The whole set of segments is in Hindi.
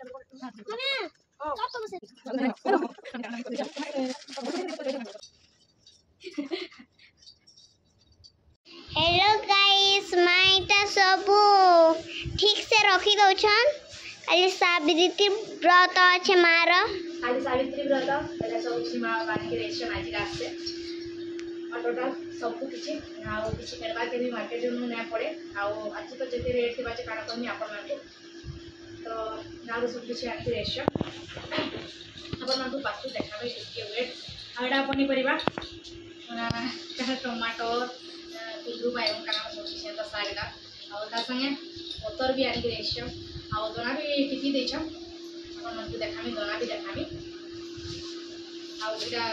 हेलो गाइस माइटा सबू ठीक से रखी दौछन खाली सावित्री व्रत अच्छे मार आज सावित्री व्रत एटा सब सीमा बानी के रेशन आज रास्ते और टोटल सब कुछ आ किछि करबा के भी मार्केट जो ना पड़े आ आज तो जते रेट के बाचे काना करनी आपन माने तो नारो सब कुछ आज रेशन अपन मानू पासु देखाबे के वेट आडा पनी परिबा टमाटो कुंदरू बायगन काना सब कुछ तो सागदा और ता संगे पतर भी आनी रेशन आ दोना भी टिकी देछ अपन मानू देखामी दोना भी देखामी आ उडा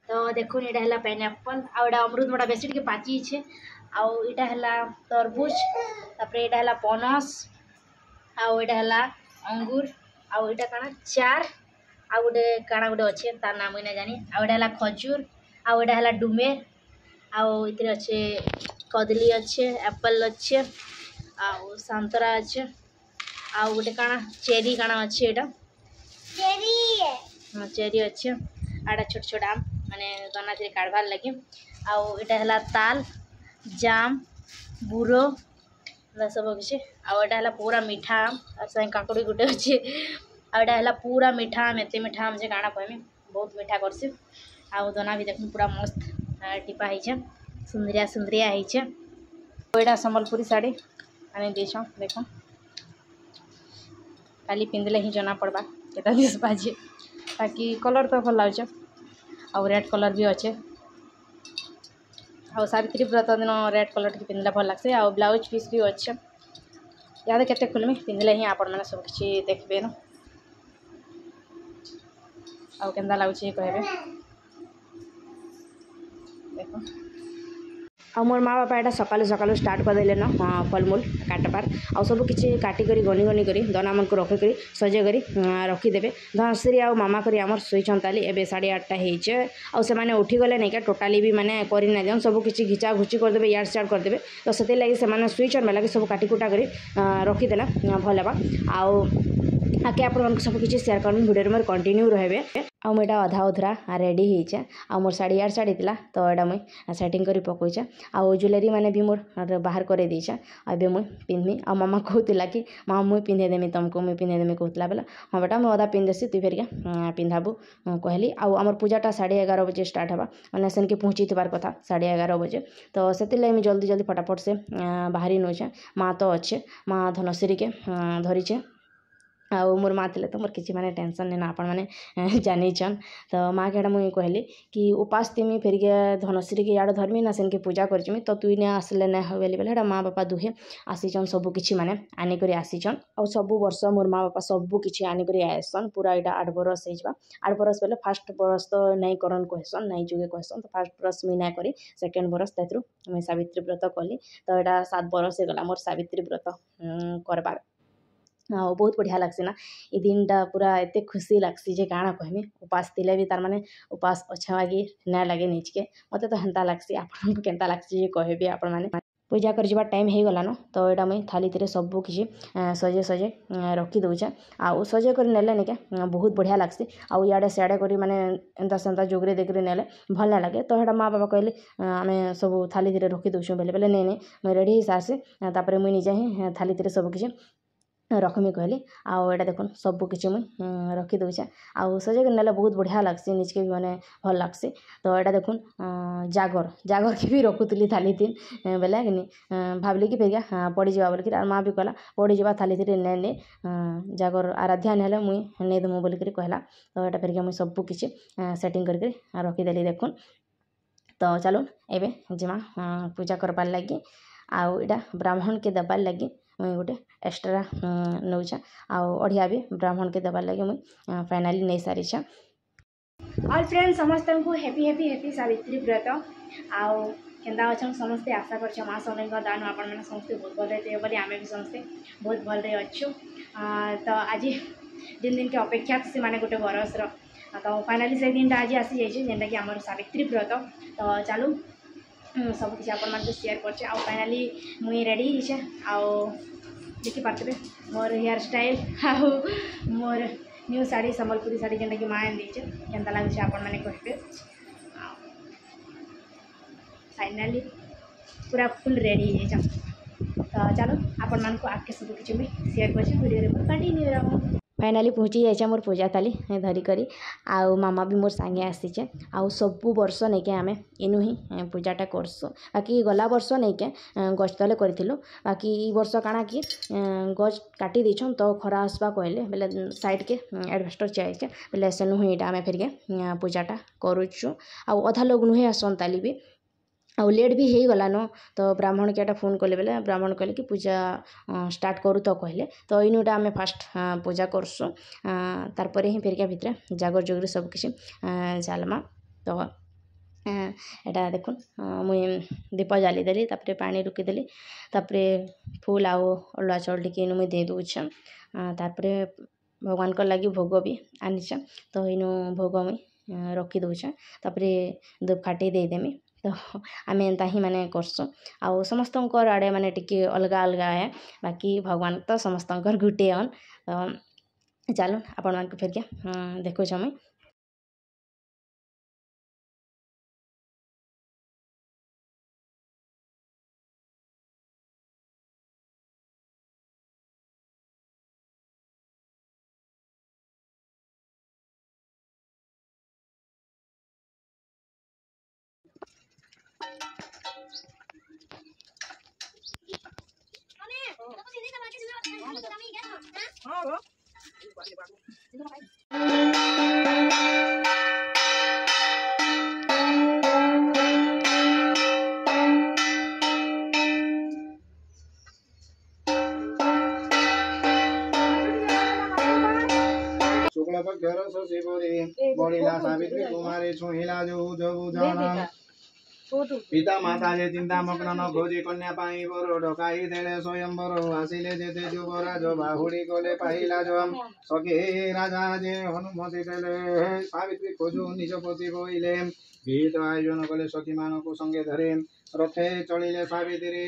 तो देखो ये है पाइनएप्पल आउटा अमृत बड़ा बेसी टे पाची छे आउटा है तरबूज तापर ये है पनस आउटा है अंगूर आउटा काना चार आ गोटे काना गोटे अच्छे तार नाम ना जानी आउटा है खजूर आउटा है डुमेर आउ इतरे अच्छे कदली अच्छे एप्पल अच्छे आउ संतरा अच्छे आउ गोटे काना चेरी काना अच्छे एटा चेरी अच्छे आड़ा छोट छोट आम माने गना से काढ़वार लगे आउ एटा हला ताल जाम बुरो सब किसी आउटा है पूरा मीठा आम और संग काकुड़ी गुटे अच्छे आउटा है पूरा मीठा आम एते मीठा आम जे काଣା कहमी बहुत मीठा करसी आउ दोना भी देखूँ पूरा मस्त टिपा है सुंदरिया सुंदरिया है एटा संबलपुरी साड़ी आनी देछ देख खाली पिंधले ही जना पड़वा केता दिस बाजे ताकि कलर तो भल लगे आउ रेड कलर भी अच्छे आउ सावित्री व्रत दिन रेड कलर के पिंधले भल लगसे आउ ब्लाउज पीस भी अच्छे याद केते खुलमी पिंधले ही आपण मैंने सब किसी देखबे न आउ केंदा लागुची कहबे देखो आ मोर माँ बापा एटा सकालू सकालू स्टार्ट करदेले न फलमूल काटबार आ सब किसी काटिकी गनी गनी कर दना मन को रखिक सजे कर रखीदे धनश्री आ मामा करी आमर शुईन ताली एवं 8:30 होचे आने उठीगले नहीं क्या टोटाली भी मैंने करना दियन सब किसी घिचा घुची करदे यार सियाड़ करदे तो से लगे से शुईन मेला सब काटिकुटा कर रखीदेला भल हाँ आउ आगे आप सब किसी शेयर कर वीडियो मोर कंटिन्यू रहे आटा अधा अधुरा रेडी होचे आ मोर साड़ी यार साड़ी थी तो यहाँ मुई सेटिंग कर पकोचे आउ ज्वेलरी मैंने भी मोर बाहर कर देचे अबे मुई पिंधमी आ मामा कहूला कि माँ मुई पिंधेदेमी तुमको मुई पिंधेदेमी कहूला बेला हाँ बेटा मुझे अदा पिंधेसी तुई फेरिका पिंधाबू कहली आमर पूजाटा 11:30 बजे स्टार्ट होगा मैंने सेन के पहुँची थबार कथा 11:30 बजे तो से मुझे जल्दी जल्दी फटाफट से बाहरी नौचे माँ तो अच्छे माँ धनश्री के धरीचे आउ मोर माँ थे तो मोर किसी माने टेंशन नहीं ना आपण मैंने जानीचन तो माँ के मुझे कहली कि उपास तिमी फेर के धनश्री के याड धर्मी ना सेन के पूजा करमी तो तुई ने आसले ना हवेली बेले माँ बापा दुहे आसीचन सबू किसी माने आनिक आसीचन और सबू वर्ष मोर माँ बापा सबू किसी आनिक आसन पूरा यहाँ 8 बरस हो 8 बरस बेले फास्ट बरस तो नहीं करन कहसन नहीं जुगे कहसन तो फास्ट बरस मुई ना करी सेकेंड बरस तेथु मुई सावित्री व्रत कली तो यहाँ 7 बरस हो गला मोर सावित्री व्रत करबार बहुत बढ़िया लगसी ना ये दिनटा पूरा एते खुशी लगसी जे काଣା कहमी उपास थिले भी तार माने उपास अच्छा लगे ना लगे निजके मते तो हेंता लगसी आपन को केंता लगसी जे कहबे आपन माने पूजा कर जबा टाइम हो गला न तो यहाँ मुई थाली थे सब किसी सजे सजे रखी दौचे आउ सजे कर नेले निके बहुत बढ़िया लगसी आउ इे सियाड़े कर माने एंता सेंता जोगरे देकर नेले भल ना लगे तो यहाँ माँ बाबा कहले आम सब थाली थे रखी दौचु बेले बेले नहीं मुई रेडी हो सारसी तापर मुई निजे ही थाली थे सब किसी रखमी कहली आउ एटा देखुन सबू किसी मुई रखी दौचे आउ सजे नेले बहुत बढ़िया लगसी निजके भी माने भल लगसी तो यहाँ देखुन जागर जागर के भी रखुली थाली तीन बेले कि भावली कि फेरिया पड़ी जा बोलिक माँ भी कहला पड़ी जा थाली थी ने जागर आराध्या नेले मुई नहीं देमु बोलिक कहला तो यहाँ फेरिया मुई सबू किसी सेटिंग करके रखीदेली देखुन तो चलो एबे जिमा पूजा करबार लगी आउ इटा ब्राह्मण के देबार लगी मुई गोटे एक्स्ट्रा नौचा आउ अढ़िया भी ब्राह्मण के देबार लगे मुई फाइनाली नहीं सारी ऑल फ्रेंड्स समस्त को हैप्पी हैप्पी हैप्पी सावित्री व्रत आउ केंदा अच्छा समस्ते आशा कर माँ सोनी दान आपण मैंने समस्ते बहुत भल रहे बोली आम भी समस्ते बहुत भल रहे अच्छु तो आज जिन दिन के अपेक्षा से माने गोटे बरस तो फाइनाली से दिन आज आसी जाइए जेनटा कि आम सावित्री व्रत तो चलू सब किसी आपण मान शेयर करछे आ फाइनली मुई रेडी हिचे आ देखि पारतबे मोर हेयर स्टाइल आ मोर न्यू साड़ी संबलपुरी साड़ी जेनटा कि माँ दीचे केनता लागुचे आपण माने कहबे फाइनली पूरा फुल रेडी है तो चलो आपण मान को आके सब किसी भी शेयर कर वीडियो कंटिन्यू रहो फाइनाली पहुँची जाइए मोर पूजा थाली धरिकी आउ मामा भी मोर सांगे आसीचे आउ सबु वर्ष नहीं के आमे इनु ही पूजाटा करसु बाकी गला वर्ष नहीं के गछ तले करूँ बाकी वर्ष काଣା कि गछ काटी देछन तो खरा आसवा कहले बेले साइड के एडवेस्टर चाहिए बेले सेनु ही आमे फिर के पूजाटा करुचु आउ अधा लोग नुहे आसन ताली भी आउ लेट भी हो गलान तो ब्राह्मण के फोन कले बेले ब्राह्मण कहले कि पूजा स्टार्ट करू तो कहले तो इनुटा आम फास्ट पूजा करसु तार ही फेरिका भितर जागर जोगरी सब किसी जालमा तो एटा देखुन मुई दीप जालीदेली तापर पानी रुकीदेली तापर फूल आउ अल्वा चाउल टिके मुई दे दूछे तापर भगवान को लगी भोग भी आनीचे तो इनु भोग मुई रखी दूचे तापर धूपकाठी देदेमी तो आम एंता ही माने करसु आउ समस्त आड़े माने टिके अलगा अलगा है बाकी भगवान तो समस्त गुटे अन तो चलो आपण मान फिर क्या देखो मुई शुक्ल पक्षर शिवरी बड़ीला सावित्री कुमारी छुहिला जो जबु जाना पिता माता जे चिंता मग्न न खोजी कन्या पाई बरो ढकाई देले स्वयंवर आसिले जेते युवराज बाहुड़ी कोले पाहिला जो सखे राजा जे अनुमति देले सावित्री खोजु निज पति बोइले गीत आयोजन कले सखी मानको संगे धरे रथे चलिले सावित्री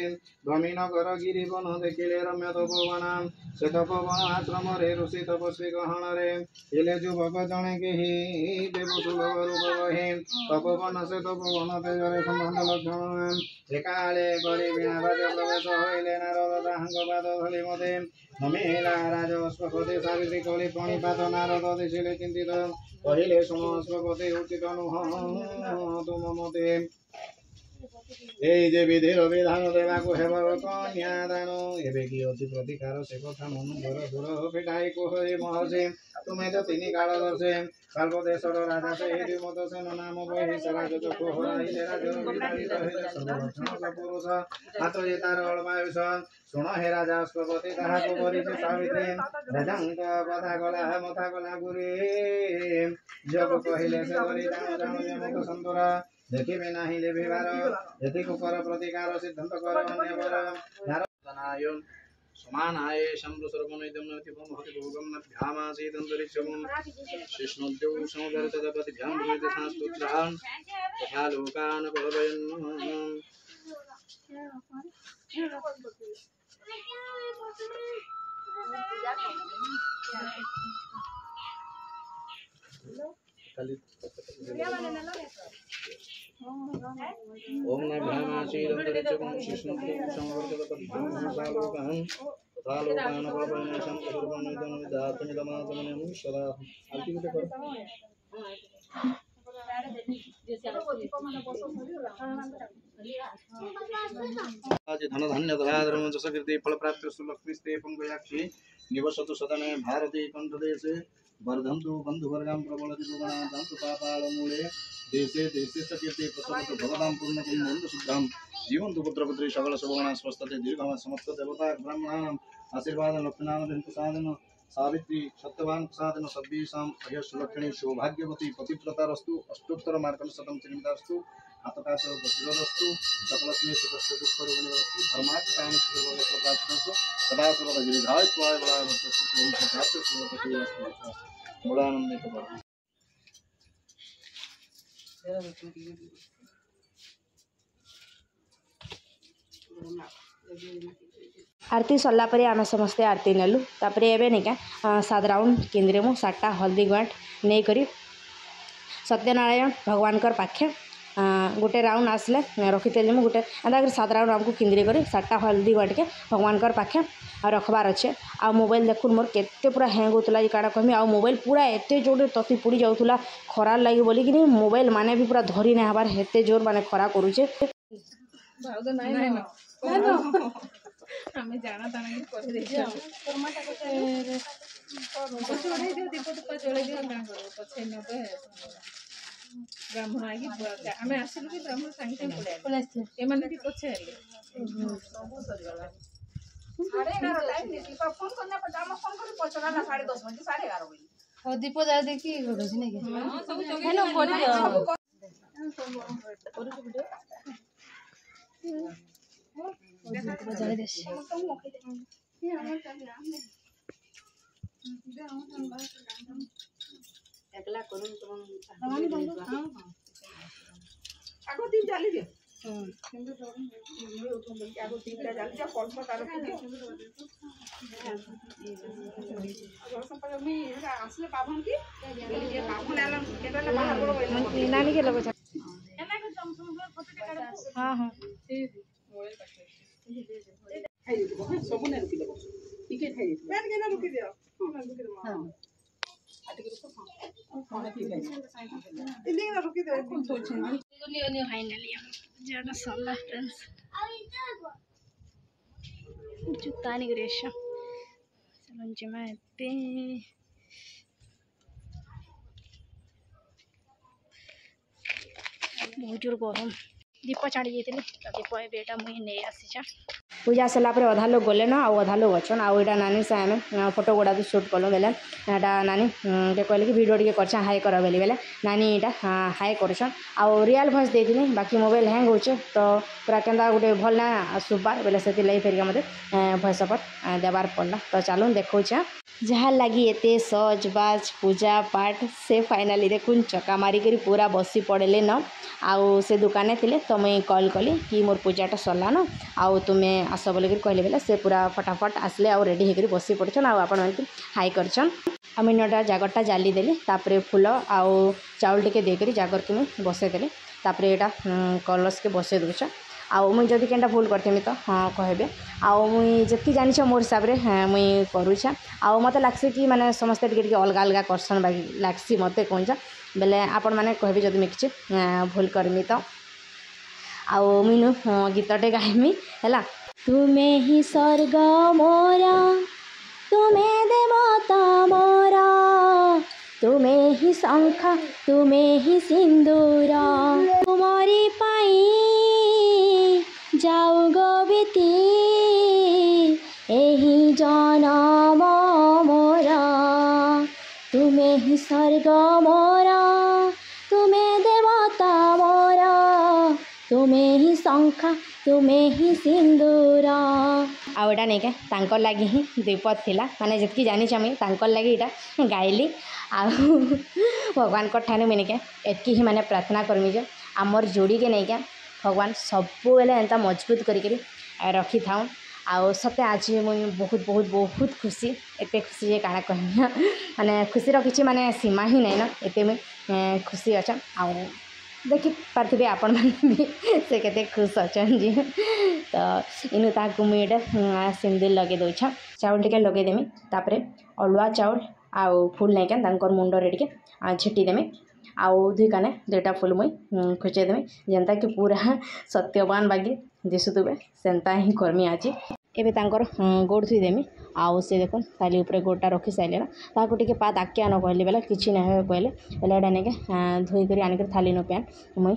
भ्रमीनगर गिरिवन देखिले रम्य तपोवन से तपोवन आश्रम रे ऋषि तपस्वी गहन रे हिले युवक जणे केही देवतुल रूप बहे तपोवन से तपोवन तेजरे संबंध लक्षण एकाले गरी वीणा बाजे प्रवेश होइले नारद ताहांग पाद धरि मते नमेला राज अश्वपति सावित्री कली प्रणिपात नारद दिशिले चिंतित कहिले शुण अश्वपति उचित नुह तुम मते এই যে বিধির বিধান দেবাকু হেব কন্যাদান এবে কি অতি প্রতিকার সে কথা মন ঘর দূর ফিটাই কুহরে মহসে তুমি তো তিনি কাল দশে সর্বদেশর রাজা সে হেরি মত সেন নাম বহি সরাজ চক্ষু হরাইলে রাজর বিদারিত হেলে সর্বলক্ষণ পুরুষ হাত যে তার অলমায়ুষ শুণ হে রাজা অশ্বপতি তাহাকু করিছে সাবিত্রী রাজাঙ্ক কথা গলা মথা গলা গুরে যোগ কহিলে সে বলি জানো জানো যে মুখ সুন্দরা देखिबे नाही लेभिबार यति कुकर प्रतिकार सिद्धांत कर अन्यवर नारायण समानाय शम्भु सर्वनिदं नति भवति भोगं नभ्यामासीत अन्तरिक्षं कृष्णोद्यौ समुदर तदपति भ्यां भूते संस्तुत्रान् तथा लोकान् पवयन् ओम नभ्यामासीदन्तरिक्षं कृष्णोद्यौ समुदर तदपति भ्यां लोकान् तथा लोकान् पवयन् शम्भुर्वनिदं विदातमिदमात्मनं सदा आल्तिकुते कर आज धन धान्य धराधर्म जसकृते फल प्राप्त सुलक्ष्मीस्ते पंगयाक्षी निवसतु सदने भारती कंठदेशे वर्धन्तु बन्धुवर्गां प्रबलदिगुणां दन्तु पातालमूले देशे देशे च कीर्ति प्रसरतु भगवान् पूर्णकुम्भं शुद्धां जीवन्तु पुत्रपुत्री सकल शुभगुणां स्वस्थते दीर्घायुः समस्त देवता ब्राह्मणानाम् आशीर्वादं लक्ष्मीनारायण प्रसादेन सावित्री सत्यवान प्रसादेन सर्वेषां अयस्लक्षणी सौभाग्यवती पतिव्रतारस्तु अष्टोत्तर मार्गशतं चिन्तास्तु आतकाच वज्ररस्तु सकलस्मै सुखस्य दुःखरोगिणीरस्तु धर्मार्थ कामश्रेष्ठप्राप्तस्तु सदा सर्वदा गिरिधाय त्वाय बलावत्तस्तु ओम सत्यात्म सुरततेस्तु मुलानंदित भव आरती सरला परे आम समस्ते आरती नेलु तापर एवं नहीं क्या 7 राउंड किंद्रेमु 7टा हल्दी गुआंट नहीं करी सत्यनारायण भगवान पाखे गोटे राउंड आसले रखीली मुझे गोटे एंता 7 राउंड आमको किंद्री कर 7टा हल्दी गुआंट के भगवान पाखे रखबार अच्छे आ मोबाइल देखुन मोर केते पूरा हैंग होता है काड़ा कहमी आ मोबाइल पूरा एते जोर तती पुड़ी जाऊला खरार लगे बोलिकी मोबाइल माने भी पूरा धरी नहीं हबार हेते जोर माने खरा करूचे हमें जाना था ना कर दे पछ बढ़ाई दियो दीप तो चले दियो ना करो पछे न पे ब्राह्मण आगे हमें आसिलु कि ब्राह्मण संगे संगे पड़े ए माने भी पछे सब सरी गला 11:30 टाइम दीप फोन करना पर हम फोन कर पछरा ना 10:30 बजे 11:30 बजे हो दीप जा देखी रोज नहीं के हां सब हेलो बोल दियो एकला करून आगो तीन चाली दे हिंदू धर्म उठूं बोल के आगो तीन चाली जा कल्प तार अगर संपर्क में असले पाभन की ये पाभन आलम केटला बाहर बड़ नानी के लोग एना के तुम फोटो के काढ हां हां ठीक मोबाइल पाछे सब ने रुकी देबो टिके खाइ बैठ के ना रुकी दियो हां रुकी दो हां आटे के तो खाना पी खाइ इलिंग ना रुकी दो कोन सोच नहीं गोली फाइनली जरा सल्ला फ्रेंड्स जुत्ता नहीं ग्रेशा चलो जमाते बहुत जोर गरम दीप छाड़ी जाइए दीप एटा मुझे नहीं आसी पूजा सरला अधा लोग गले ना आधा लोग अच्छन आईटा नानी से आम फोटो गुड़ा भी सुट कलु बेले एटा नानी के कहले कि वीडियो टे कर हाई कर बेले बेले नानी यहाँ हाई करछन आउ रियल भॉइस देती बाकी मोबाइल हैंग होचे तो पूरा केंदा गोटे भल ना सुबार बेले से लगे फेरिका मत भॉइस ओवर देवार पड़ला तो चलो देखो जहाँ लगी एते सज बाज पूजा पाठ से फाइनाली देखुन चका मारिक पूरा बसी पड़े न आउ से दुकान थे तो मुई कॉल कली कि मोर पूजाटा सरला न आउ तुम्हें आस बोलिक कहले बेले से पूरा फटाफट आसले आउ रेडी होकर बसी पड़छन आउ आपण मानक हाई करछन आम इनटा जागरटा जाली देली तापरे फूल आउ चाउल टिके देकर जागर के मुई बसईदेली तापरे एटा कलश के बसई दूछ आउ मुई जदि केनटा भूल करतेमी तो हाँ कहबे आउ मुई जति जानिछ मोर हिसाब रे मुई करूछा आउ मते लागसी कि माने समस्ते टिके टिके अलग अलग करसन बाकी लागसी मते कोनजा बेले आपण माने कहबे जदि मैं किछि भूल करमी तो आउ मुई गीतटे गाइमी हैला तुम्हें ही स्वर्ग मोरा तुम्हें देवता मोरा तुम्हें ही शंख तुम्हें ही सिंदूरा तुम्हारी पाई जाऊ गोबिती एही जनम मोरा तुम्हें ही स्वर्ग मोरा तुम्हें देवता मोरा तुम्हें ही शंख तुम्हें ही सिंदूरा आउटा नहीं क्या लगी ही दीपत थिला माने जितकी जानी आम तांकर लगी इटा गाइली आ भगवान ठाने मुझे क्या एतकी ही माने प्रार्थना करमी जे आमर जोड़ी के नहीं क्या भगवान सबू बेले एंता मजबूत करी रखी था आउ सते आज मुझे बहुत बहुत बहुत खुशी एते खुशी जे काଣା कहमी माने खुशी किसी माने सीमा ही नहीं ना एते मुझे खुशी अच्छा आउ देखी पार्थे आपण मैंने भी से केते खुश अच्छन जी तो इनु ताकू मुझे सिंदूर लगे दौछ चाउल टिके लगेदेमी तापरे अलुआ चाउल आउ फूल नहीं क्या मुंडरे टिके झिटीदेमी आउ दुई काने दुईटा फूल मुई खुचेदेमी जेनता कि पूरा सत्यवान बागी दिशुवे सेंता ही कर्मी आज एबे तांकर गोड़ धुईदेमी आउ से देखो थाली उपरे गोड़टा रखी सारे ताकू टिके पात आके आन कहली बेला किसी ना कहले बेला एटा नहीं धोईकर आनिक थाली न पैन मुई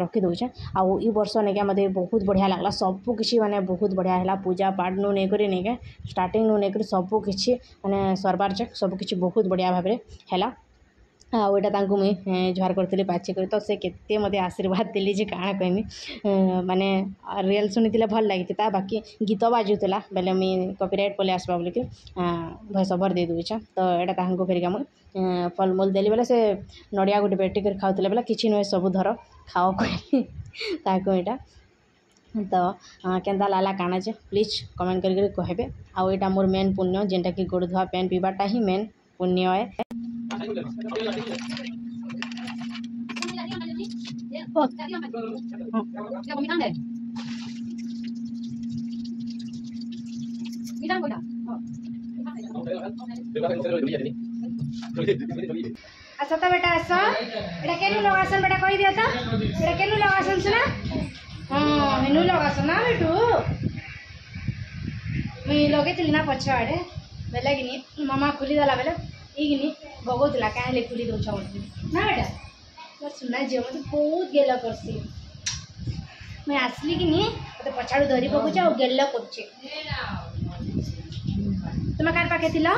रखी दौचे आउ ई वर्ष नहीं मते बहुत बढ़िया लगला सबू किसी माने बहुत बढ़िया है पूजा पाठ नु नहीं के स्टार्टिंग नु नहीं सबू किसी माने सरबार चक सबू किसी बहुत बढ़िया भाव में है आईटा मुई जुहार करी पाची कर तो से केते मते आशीर्वाद दिली जे काଣା कहमी माने रियल शुणी भल लगी बाकी गीत बाजुला बेले मुई कॉपीराइट पले आसबा बोलिक भॉइस ओवर दे दूचे तो यहाँ फेरिका मुई फलमूल देली बेले से नड़िया गोटे बेटी कर खाऊले बेले किसी नुहे सब धर खाओ कहली ताको यहाँ तो केन्ता लागला काଣା जे प्लीज कमेंट करके कहबे। आउ एटा मोर मेन पुण्य जेनटा कि गोड़ धुआ पेन पीबाटा ही मेन पुण्य है। अच्छा तो बेटा आस एटा केनु लगासन बेटा कहि दिया तो एटा केनु लगासन सुना हाँ हेनु लगासन ना बेटू मुई लगे ना पछ आड़े बेले कि मामा खुली देला बेले इगिनी बगोतला काहे खुली दउछ ना बेटा मोर सुना जे मते बहुत गेला करसी मैं आसली कि मते पछाड़ू धरी पकुछ आ गेला करछे तुम कार पाखे थिला